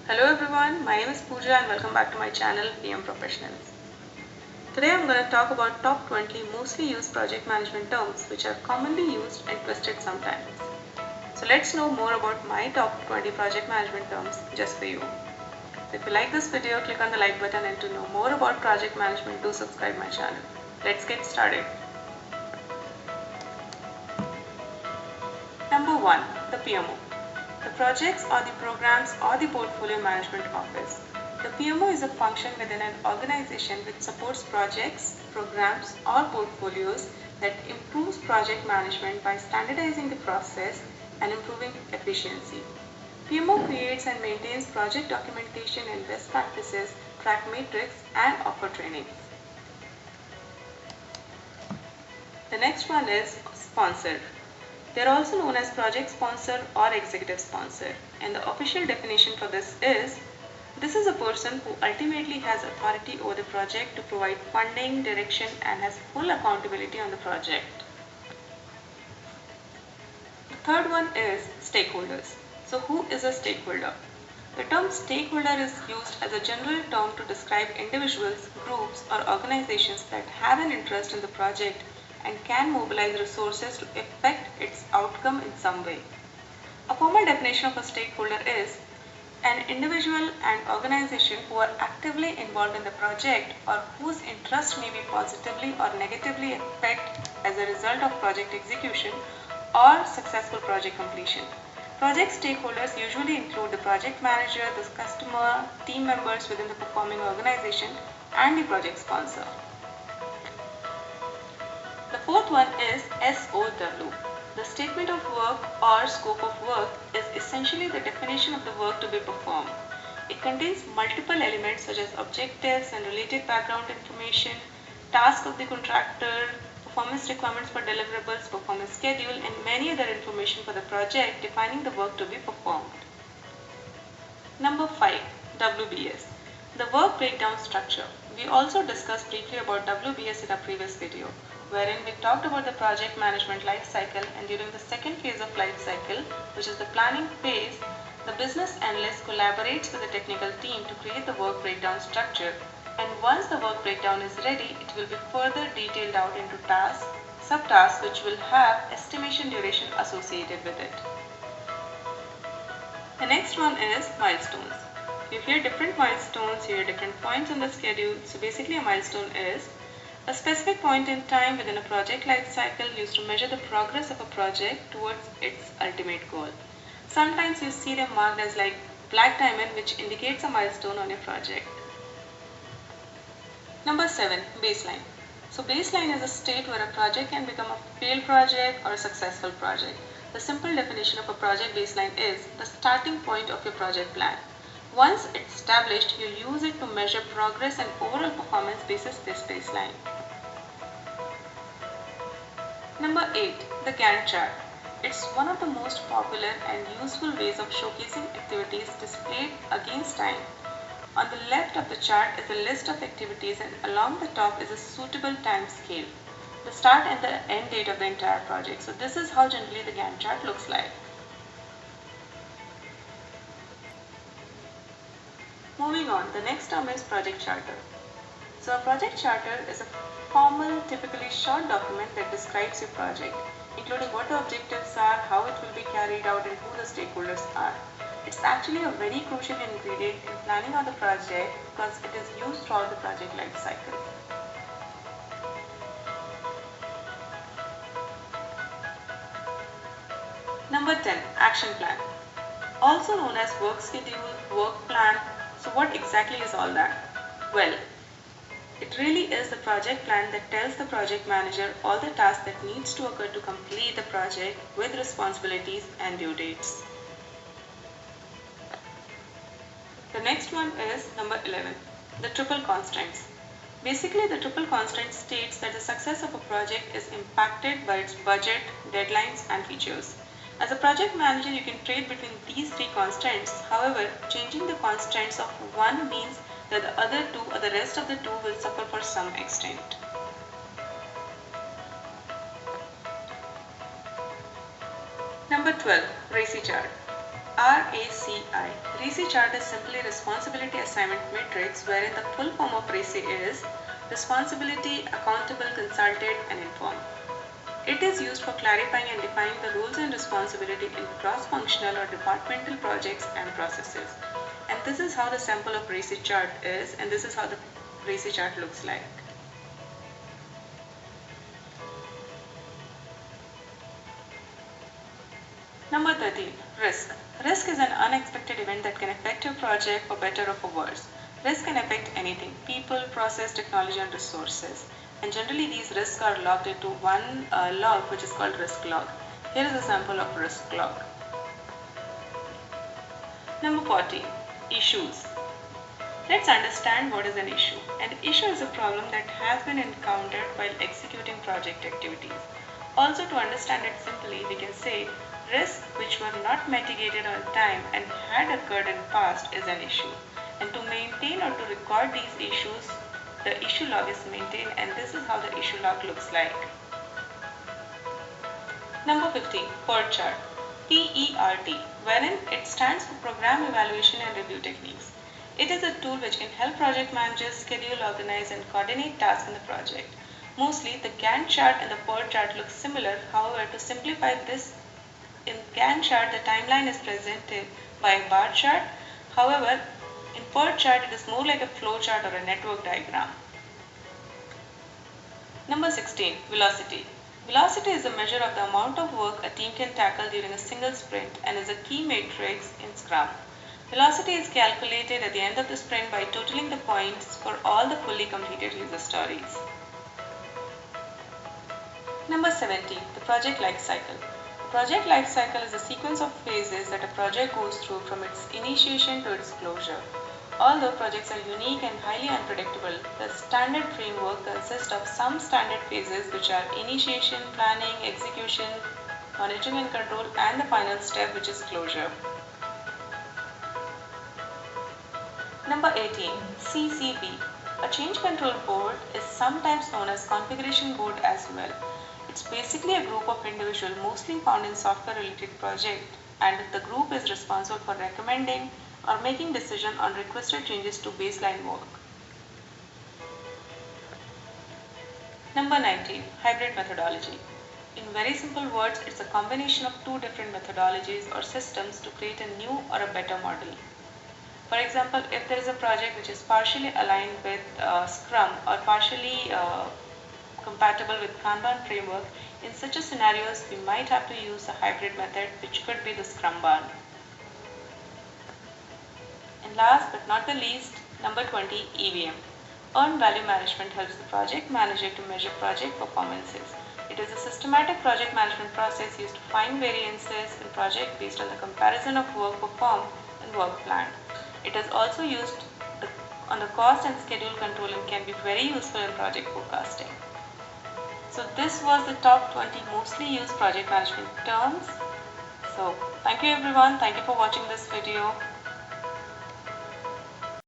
Hello everyone, my name is Pooja and welcome back to my channel PM Professionals. Today I'm going to talk about top 20 mostly used project management terms which are commonly used and twisted sometimes. So let's know more about my top 20 project management terms just for you. So if you like this video, click on the like button, and to know more about project management, do subscribe my channel. Let's get started. Number 1. The PMO. The projects or the programs or the portfolio management office. The PMO is a function within an organization which supports projects, programs or portfolios that improves project management by standardizing the process and improving efficiency. PMO creates and maintains project documentation and best practices, track metrics and offer training. The next one is sponsor. They are also known as project sponsor or executive sponsor, and the official definition for this is a person who ultimately has authority over the project to provide funding, direction and has full accountability on the project. The third one is stakeholders. So who is a stakeholder? The term stakeholder is used as a general term to describe individuals, groups or organizations that have an interest in the project and can mobilize resources to effect its outcome in some way. A formal definition of a stakeholder is an individual and organization who are actively involved in the project or whose interest may be positively or negatively affected as a result of project execution or successful project completion. Project stakeholders usually include the project manager, the customer, team members within the performing organization, and the project sponsor. The fourth one is SOW. The statement of work or scope of work is essentially the definition of the work to be performed. It contains multiple elements such as objectives and related background information, tasks of the contractor, performance requirements for deliverables, performance schedule, and many other information for the project defining the work to be performed. Number 5. WBS. The work breakdown structure. We also discussed briefly about WBS in our previous video, wherein we talked about the project management life cycle, and during the second phase of life cycle, which is the planning phase, the business analyst collaborates with the technical team to create the work breakdown structure, and once the work breakdown is ready, it will be further detailed out into tasks, subtasks which will have estimation duration associated with it. The next one is milestones. You hear different milestones, you hear different points on the schedule. So basically a milestone is a specific point in time within a project life cycle used to measure the progress of a project towards its ultimate goal. Sometimes you see them marked as like black diamond, which indicates a milestone on your project. Number 7. Baseline. So baseline is a state where a project can become a failed project or a successful project. The simple definition of a project baseline is the starting point of your project plan. Once it's established, you use it to measure progress and overall performance basis this baseline. Number 8. The Gantt chart. It's one of the most popular and useful ways of showcasing activities displayed against time. On the left of the chart is a list of activities, and along the top is a suitable time scale, the start and the end date of the entire project. So this is how generally the Gantt chart looks like. Moving on, the next term is project charter. So a project charter is a formal, typically short document that describes your project, including what the objectives are, how it will be carried out, and who the stakeholders are. It's actually a very crucial ingredient in planning of the project because it is used throughout the project life cycle. Number 10. Action plan. Also known as work schedule, work plan. So what exactly is all that? Well, it really is the project plan that tells the project manager all the tasks that needs to occur to complete the project with responsibilities and due dates. The next one is number 11, the triple constraints. Basically, the triple constraint states that the success of a project is impacted by its budget, deadlines, and features. As a project manager, you can trade between these three constraints. However, changing the constraints of one means that the other two or the rest of the two will suffer for some extent. Number 12. RACI chart. RACI. RACI chart is simply responsibility assignment matrix, wherein the full form of RACI is responsibility, accountable, consulted, and informed. It is used for clarifying and defining the roles and responsibility in cross-functional or departmental projects and processes. And this is how the sample of RACI chart is, and this is how the RACI chart looks like. Number 13. Risk. Risk is an unexpected event that can affect your project for better or for worse. Risk can affect anything: people, process, technology, and resources. And generally these risks are logged into one log, which is called risk log. Here is a sample of risk log. Number 14. Issues. Let's understand what is an issue. An issue is a problem that has been encountered while executing project activities. Also, to understand it simply, we can say risks which were not mitigated on time and had occurred in past is an issue. And to maintain or to record these issues, the issue log is maintained, and this is how the issue log looks like. Number 15. PERT chart. PERT, wherein it stands for Program Evaluation and Review Techniques. It is a tool which can help project managers schedule, organize, and coordinate tasks in the project. Mostly, the Gantt chart and the PERT chart look similar. However, to simplify this, in Gantt chart, the timeline is presented by a bar chart. However, in PERT chart, it is more like a flow chart or a network diagram. Number 16. Velocity. Velocity is a measure of the amount of work a team can tackle during a single sprint and is a key matrix in Scrum. Velocity is calculated at the end of the sprint by totaling the points for all the fully completed user stories. Number 17. The project life cycle. The project life cycle is a sequence of phases that a project goes through from its initiation to its closure. Although projects are unique and highly unpredictable, the standard framework consists of some standard phases, which are initiation, planning, execution, monitoring and control, and the final step, which is closure. Number 18. CCB. A change control board is sometimes known as configuration board as well. It's basically a group of individuals mostly found in software related projects, and the group is responsible for recommending or making decisions on requested changes to baseline work. Number 19. Hybrid methodology. In very simple words, it's a combination of two different methodologies or systems to create a new or a better model. For example, if there is a project which is partially aligned with Scrum or partially compatible with Kanban framework, in such a scenarios we might have to use a hybrid method, which could be the Scrumban. And last but not the least, number 20, EVM. Earned value management helps the project manager to measure project performances. It is a systematic project management process used to find variances in project based on the comparison of work performed and work planned. It is also used on the cost and schedule control and can be very useful in project forecasting. So this was the top 20 mostly used project management terms. So thank you everyone. Thank you for watching this video.